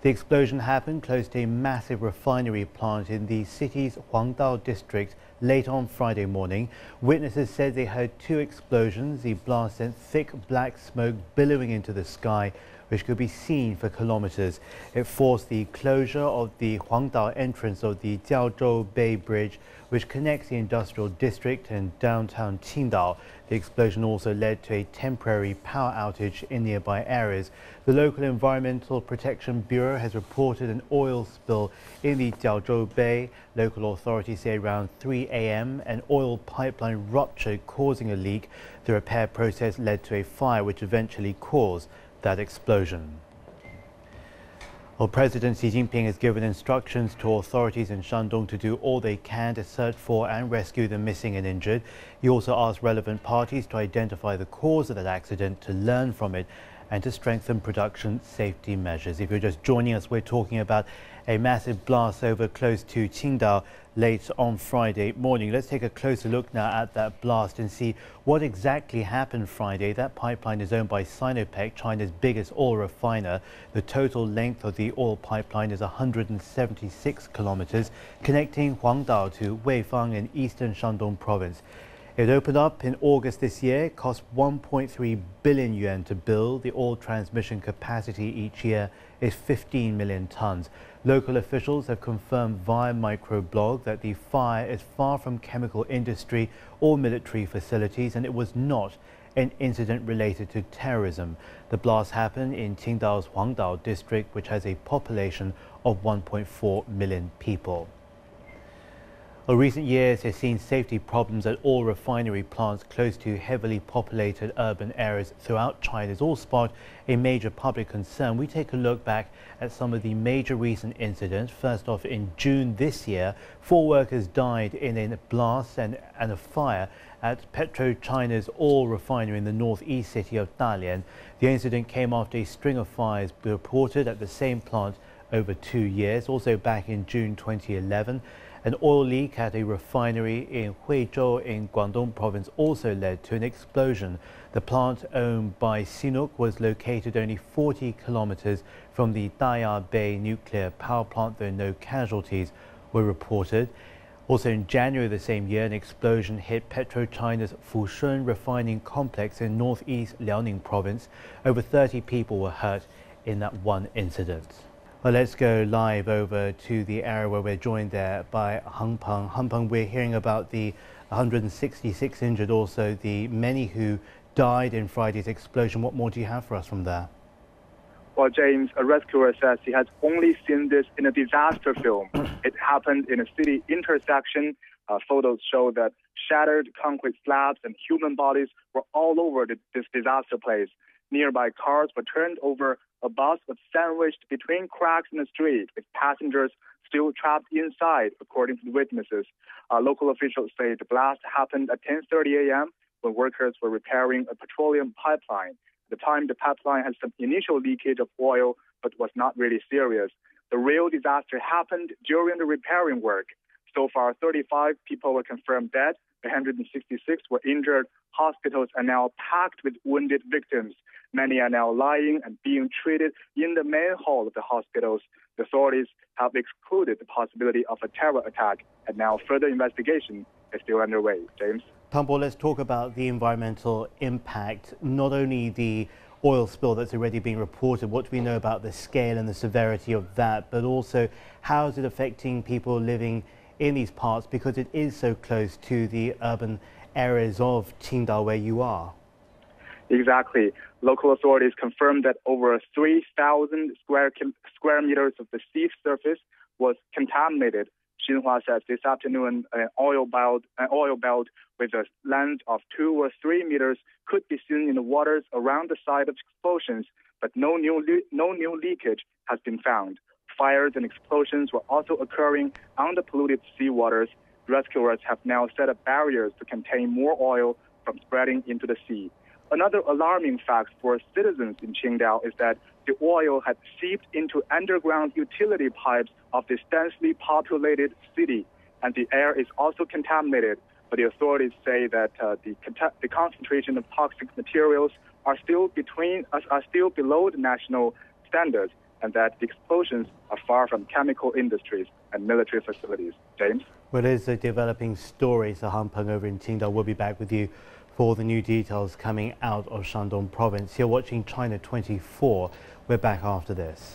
The explosion happened close to a massive refinery plant in the city's Huangdao district late on Friday morning. Witnesses said they heard two explosions. The blast sent thick black smoke billowing into the sky, which could be seen for kilometers. It forced the closure of the Huangdao entrance of the Jiaozhou Bay Bridge, which connects the industrial district and downtown Qingdao. The explosion also led to a temporary power outage in nearby areas. The local Environmental Protection Bureau has reported an oil spill in the Jiaozhou Bay. Local authorities say around 3 a.m. an oil pipeline ruptured, causing a leak. The repair process led to a fire which eventually caused that explosion. Well, President Xi Jinping has given instructions to authorities in Shandong to do all they can to search for and rescue the missing and injured. He also asked relevant parties to identify the cause of that accident, to learn from it, and to strengthen production safety measures. If you're just joining us, we're talking about a massive blast over close to Qingdao late on Friday morning. Let's take a closer look now at that blast and see what exactly happened Friday. That pipeline is owned by Sinopec, China's biggest oil refiner. The total length of the oil pipeline is 176 kilometers, connecting Huangdao to Weifang in eastern Shandong province. It opened up in August this year. It cost 1.3 billion yuan to build. The oil transmission capacity each year is 15 million tons. Local officials have confirmed via microblog that the fire is far from chemical industry or military facilities, and it was not an incident related to terrorism. The blast happened in Qingdao's Huangdao district, which has a population of 1.4 million people. Well, recent years have seen safety problems at all refinery plants close to heavily populated urban areas throughout China. It's all sparked a major public concern. We take a look back at some of the major recent incidents. First off, in June this year, 4 workers died in a blast and a fire at PetroChina's oil refinery in the northeast city of Dalian. The incident came after a string of fires reported at the same plant over 2 years. Also back in June 2011, an oil leak at a refinery in Huizhou in Guangdong province also led to an explosion. The plant, owned by CNOOC, was located only 40 kilometers from the Daya Bay nuclear power plant, though no casualties were reported. Also in January the same year, an explosion hit PetroChina's Fushun refining complex in northeast Liaoning province. Over 30 people were hurt in that one incident. Well, let's go live over to the area where we're joined there by Heng Peng. Heng Peng, we're hearing about the 166 injured, also the many who died in Friday's explosion. What more do you have for us from there? Well, James, a rescuer says he has only seen this in a disaster film. It happened in a city intersection. Photos show that shattered concrete slabs and human bodies were all over this disaster place. Nearby cars were turned over. A bus was sandwiched between cracks in the street, with passengers still trapped inside, according to the witnesses. Local officials say the blast happened at 10:30 a.m. when workers were repairing a petroleum pipeline. At the time, the pipeline had some initial leakage of oil, but was not really serious. The real disaster happened during the repairing work. So far, 35 people were confirmed dead. 166 were injured. Hospitals are now packed with wounded victims. Many are now lying and being treated in the main hall of the hospitals. The authorities have excluded the possibility of a terror attack, and now further investigation is still underway. James? Pampo, let's talk about the environmental impact, not only the oil spill that's already been reported. What do we know about the scale and the severity of that, but also how is it affecting people living in these parts, because it is so close to the urban areas of Qingdao where you are? Exactly. Local authorities confirmed that over 3,000 square meters of the sea surface was contaminated. Xinhua says this afternoon an oil belt with a length of 2 or 3 meters could be seen in the waters around the site of explosions, but no new leakage has been found. Fires and explosions were also occurring on the polluted seawaters. Rescuers have now set up barriers to contain more oil from spreading into the sea. Another alarming fact for citizens in Qingdao is that the oil had seeped into underground utility pipes of this densely populated city, and the air is also contaminated. But the authorities say that the concentration of toxic materials are still below the national standards. and that the explosions are far from chemical industries and military facilities. James? Well, it is a developing story. So Han Peng over in Qingdao will be back with you for all the new details coming out of Shandong province. You're watching China 24. We're back after this.